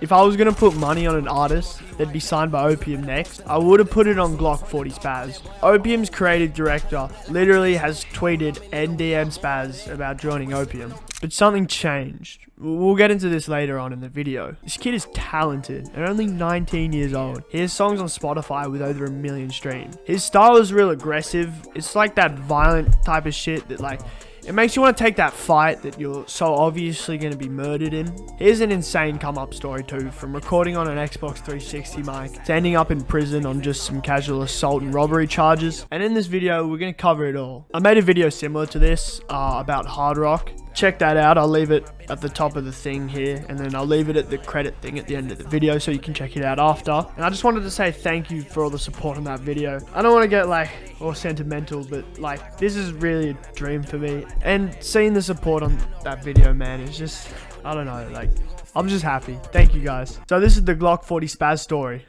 If I was going to put money on an artist that'd be signed by Opium next, I would have put it on Glock 40 Spaz. Opium's creative director literally has tweeted and DM'd Spaz about joining Opium. But something changed. We'll get into this later on in the video. This kid is talented and only 19 years old. He has songs on Spotify with over 1 million streams. His style is real aggressive. It's like that violent type of shit that like, it makes you want to take that fight that you're so obviously going to be murdered in. Here's an insane come-up story too, from recording on an Xbox 360 mic to ending up in prison on just some casual assault and robbery charges. And in this video, we're going to cover it all. I made a video similar to this about Hard Rock. Check that out. I'll leave it at the top of the thing here, and then I'll leave it at the credit thing at the end of the video so you can check it out after. And I just wanted to say thank you for all the support on that video. I don't want to get like all sentimental, but like this is really a dream for me, and seeing the support on that video, man, is just, I don't know, like I'm just happy. Thank you guys. So this is the Glock 40 Spaz story.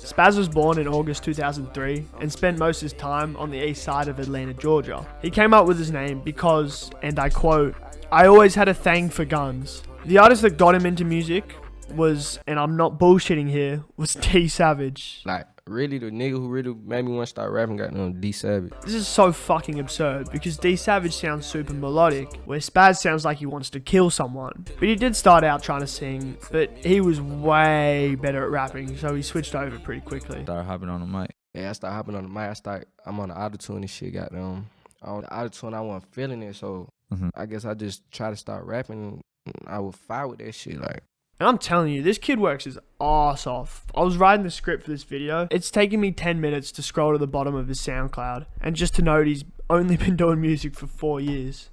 Spaz was born in August 2003 and spent most of his time on the east side of Atlanta, Georgia. He came up with his name because, and I quote, "I always had a thing for guns." The artist that got him into music was, and I'm not bullshitting here, was D Savage. Like, really, the nigga who really made me want to start rapping got no D Savage. This is so fucking absurd because D Savage sounds super melodic, where Spaz sounds like he wants to kill someone. But he did start out trying to sing, but he was way better at rapping, so he switched over pretty quickly. Started hopping on the mic. Yeah, I started hopping on the mic. I'm on the auto-tune and shit, goddamn. On the auto-tune, I wasn't feeling it, so I guess I just tried to start rapping. I would fight with that shit, like. And I'm telling you, this kid works his ass off. I was writing the script for this video. It's taken me 10 minutes to scroll to the bottom of his SoundCloud, and just to note he's only been doing music for 4 years.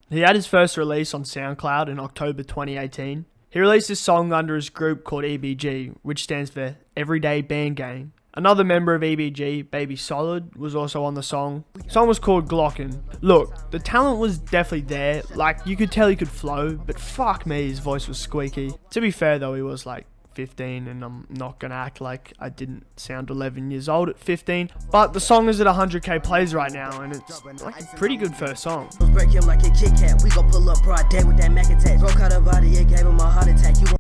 He had his first release on SoundCloud in October 2018. He released this song under his group called EBG, which stands for Everyday Band Gang. Another member of EBG, Baby Solid, was also on the song. The song was called Glockin'. Look, the talent was definitely there. Like, you could tell he could flow, but fuck me, his voice was squeaky. To be fair though, he was like 15, and I'm not gonna act like I didn't sound 11 years old at 15. But the song is at 100k plays right now, and it's like a pretty good first song.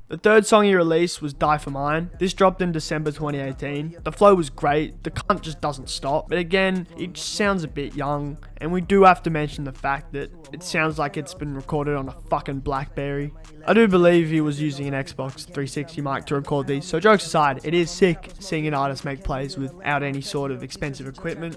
The third song he released was Die For Mine. This dropped in December 2018. The flow was great, the cunt just doesn't stop. But again, it just sounds a bit young, and we do have to mention the fact that it sounds like it's been recorded on a fucking BlackBerry. I do believe he was using an Xbox 360 mic to record these, so jokes aside, it is sick seeing an artist make plays without any sort of expensive equipment.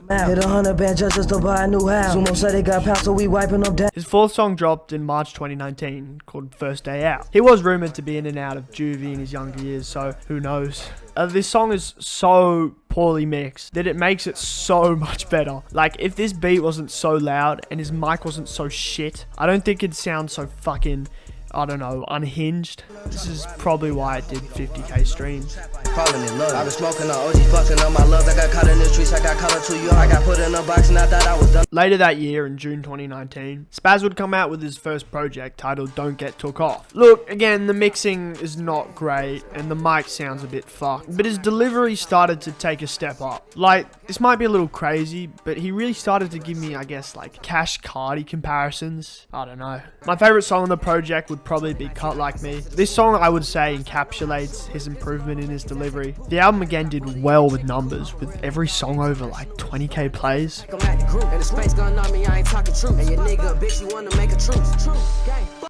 His fourth song dropped in March 2019 called First Day Out. He was rumoured to be in and out of juvie in his younger years, so who knows. This song is so poorly mixed that it makes it so much better. Like, if this beat wasn't so loud and his mic wasn't so shit, I don't think it'd sound so fucking, I don't know, unhinged. This is probably why it did 50k streams. Falling in love. I was smoking on OG, fucking on my love. I got caught in the streets, I got caught up too young. I got put in a box and I thought I was done. Later that year, in June 2019, Spaz would come out with his first project titled Don't Get Took Off. Look, again, the mixing is not great and the mic sounds a bit fucked, but his delivery started to take a step up. Like, this might be a little crazy, but he really started to give me, I guess, like Cash Cardi comparisons. I don't know. My favorite song on the project would probably be Cut Like Me. This song, I would say, encapsulates his improvement in his delivery. The album again did well with numbers, with every song over like 20k plays.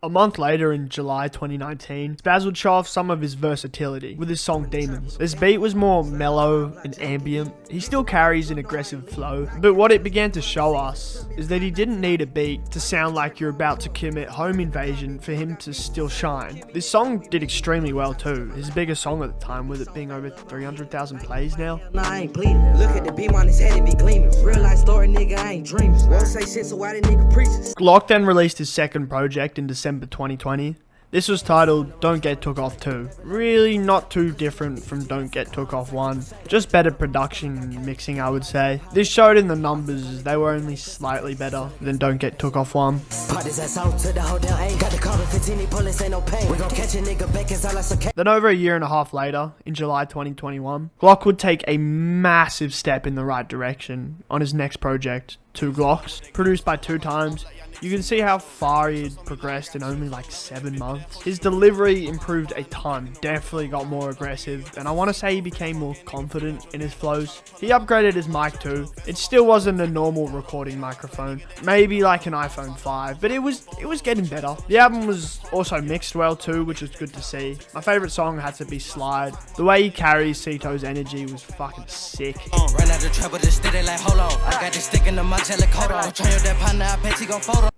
A month later, in July 2019, Spaz would show off some of his versatility with his song Demons. This beat was more mellow and ambient. He still carries an aggressive flow, but what it began to show us is that he didn't need a beat to sound like you're about to commit home invasion for him to still shine. This song did extremely well too, his biggest song at the time, with it being over 300,000 plays now. I ain't bleeding. Look at the beam on his head, it be gleaming. Real life story, nigga, I ain't dreaming. Won't say shit, so why the nigga preaches? Glock then released his second project in December 2020. This was titled Don't Get Took Off 2. Really not too different from Don't Get Took Off 1. Just better production and mixing, I would say. This showed in the numbers, they were only slightly better than Don't Get Took Off 1. Then over a year and a half later, in July 2021, Glock would take a massive step in the right direction on his next project, 2 Glocks, produced by 2 Times. You can see how far he had progressed in only like 7 months. His delivery improved a ton, definitely got more aggressive, and I want to say he became more confident in his flows. He upgraded his mic too. It still wasn't a normal recording microphone, maybe like an iPhone 5, but it was getting better. The album was also mixed well too, which was good to see. My favorite song had to be Slide. The way he carries Cito's energy was fucking sick.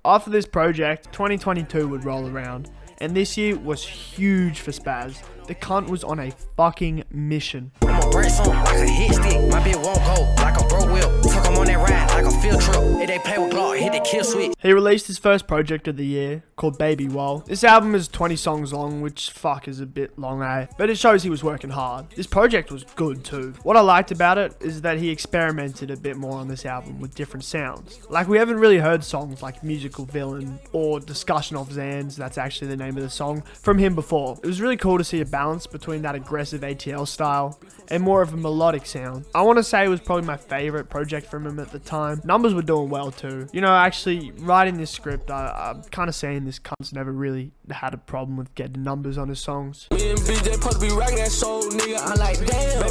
After this project, 2022 would roll around, and this year was huge for Spaz. The cunt was on a fucking mission. I'm a break song like a hit stick. My bitch won't go like a broke wheel. Took him on that ride like a field trip. If they play with Glock, hit the kill switch. He released his first project of the year, called Baby Wall. This album is 20 songs long, which fuck is a bit long, but it shows he was working hard. This project was good too. What I liked about it is that he experimented a bit more on this album with different sounds. Like, we haven't really heard songs like Musical Villain or Discussion of Zans, that's actually the name of the song, from him before. It was really cool to see a balance between that aggressive ATL style and more of a melodic sound. I want to say it was probably my favorite project from him at the time. Numbers were doing well too. You know, actually writing this script, I'm kind of saying this cunt's never really had a problem with getting numbers on his songs.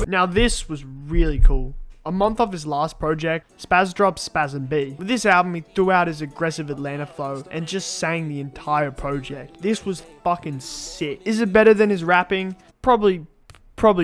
Now this was really cool. A month off his last project, Spaz dropped Spasm B. With this album, he threw out his aggressive Atlanta flow and just sang the entire project. This was fucking sick. Is it better than his rapping? Probably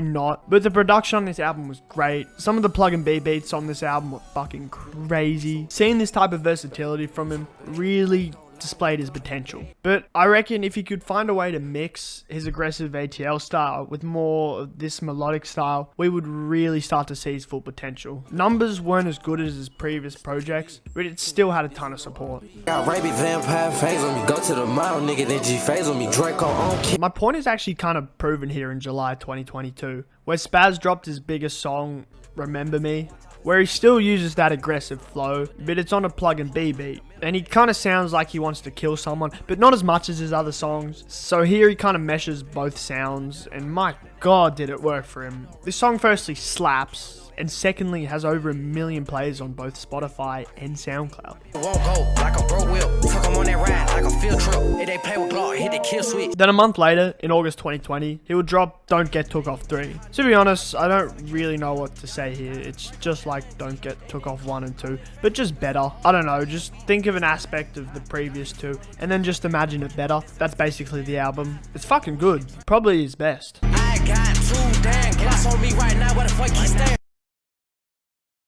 not, but the production on this album was great. Some of the plug and B beats on this album were fucking crazy. Seeing this type of versatility from him really displayed his potential. But I reckon if he could find a way to mix his aggressive ATL style with more of this melodic style, we would really start to see his full potential. Numbers weren't as good as his previous projects, but it still had a ton of support. Got rabid vampire phase on me. Go to the mile, nigga, then G phase on me. Draco on kick. My point is actually kind of proven here in July 2022, where Spaz dropped his biggest song, Remember Me, where he still uses that aggressive flow, but it's on a plug and B beat. And he kind of sounds like he wants to kill someone, but not as much as his other songs. So here he kind of meshes both sounds, and my god did it work for him. This song firstly slaps, and secondly has over 1 million plays on both Spotify and SoundCloud. Won't go like a broke wheel. Took him on that ride like a field trip. If they play with Glock, hit the kill switch. Then a month later, in August 2020, he would drop Don't Get Took Off 3. To be honest, I don't really know what to say here. It's just like Don't Get Took Off 1 and 2, but just better. I don't know, just think of an aspect of the previous 2, and then just imagine it better. That's basically the album. It's fucking good. Probably his best. I got 2 damn Glocks on me right now. Where the fuck you stand?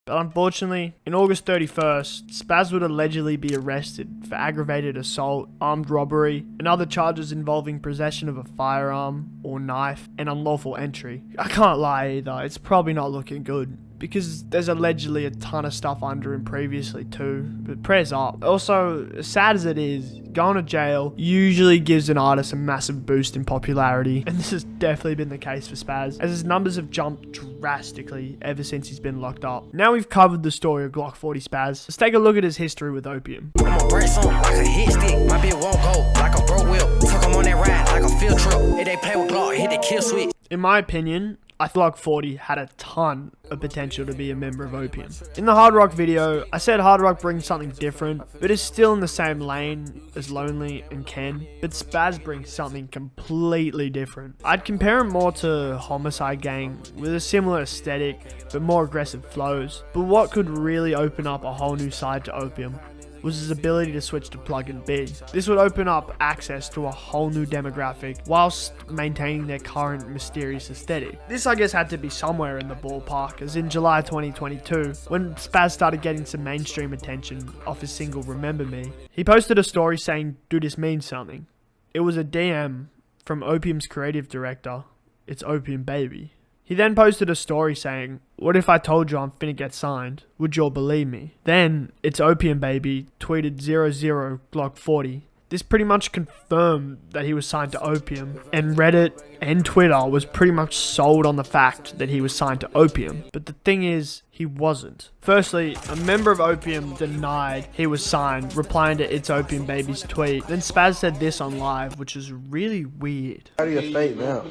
But unfortunately, in August 31st, Spaz would allegedly be arrested for aggravated assault, armed robbery, and other charges involving possession of a firearm or knife and unlawful entry. I can't lie either, it's probably not looking good, because there's allegedly a ton of stuff under him previously too, but prayers up. Also, as sad as it is, going to jail usually gives an artist a massive boost in popularity, and this has definitely been the case for Spaz, as his numbers have jumped drastically ever since he's been locked up. Now we've covered the story of Glock 40 Spaz, let's take a look at his history with Opium. I'm a break song like a hit stick. My bitch won't go like a broke wheel. Took him on that ride like a field trip. If they play with Glock, hit the kill switch. In my opinion, I thought Glock 40 had a ton of potential to be a member of Opium. In the Hard Rock video, I said Hard Rock brings something different, but is still in the same lane as Lonely and Ken, but Spaz brings something completely different. I'd compare him more to Homicide Gang, with a similar aesthetic, but more aggressive flows. But what could really open up a whole new side to Opium was his ability to switch to plug and B. This would open up access to a whole new demographic whilst maintaining their current mysterious aesthetic. This I guess had to be somewhere in the ballpark, as in July 2022, when Spaz started getting some mainstream attention off his single Remember Me, he posted a story saying, "Do this mean something?" It was a DM from Opium's creative director, It's Opium Baby. He then posted a story saying, "What if I told you I'm finna get signed? Would you all believe me?" Then, It's Opium Baby tweeted 00 Glock 40. This pretty much confirmed that he was signed to Opium, and Reddit and Twitter was pretty much sold on the fact that he was signed to Opium. But the thing is, he wasn't. Firstly, a member of Opium denied he was signed, replying to It's Opium Baby's tweet. Then Spaz said this on live, which is really weird. Cardi a fake vamp.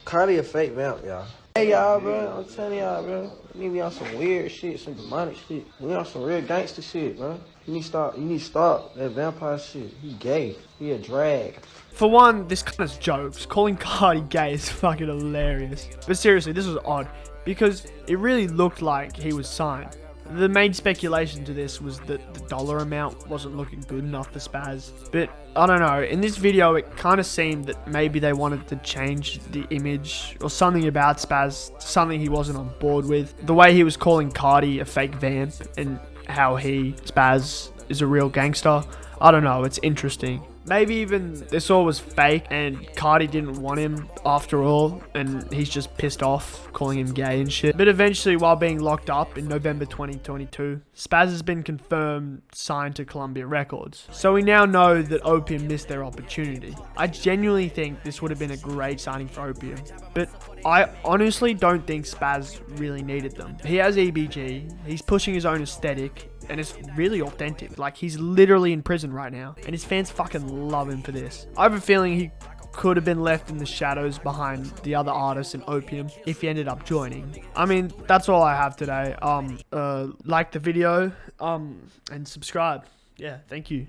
Cardi a fake vamp, y'all. Hey y'all, bro. I'm telling y'all, bro. You need to be on some weird shit, some demonic shit. We on some real gangster shit, bro. You need to stop that vampire shit. He gay. He a drag. For one, this kind of jokes. Calling Cardi gay is fucking hilarious. But seriously, this was odd because it really looked like he was signed. The main speculation to this was that the dollar amount wasn't looking good enough for Spaz. But I don't know, in this video it kind of seemed that maybe they wanted to change the image or something about Spaz, something he wasn't on board with. The way he was calling Cardi a fake vamp and how Spaz, is a real gangster. I don't know, it's interesting. Maybe even this all was fake and Cardi didn't want him after all and he's just pissed off, calling him gay and shit. But eventually, while being locked up in November 2022, Spaz has been confirmed signed to Columbia Records. So we now know that Opium missed their opportunity. I genuinely think this would have been a great signing for Opium, but I honestly don't think Spaz really needed them. He has EBG, he's pushing his own aesthetic, and it's really authentic. Like, he's literally in prison right now, and his fans fucking love him for this. I have a feeling he could have been left in the shadows behind the other artists in Opium if he ended up joining. I mean, that's all I have today. Like the video, and subscribe. Yeah, thank you.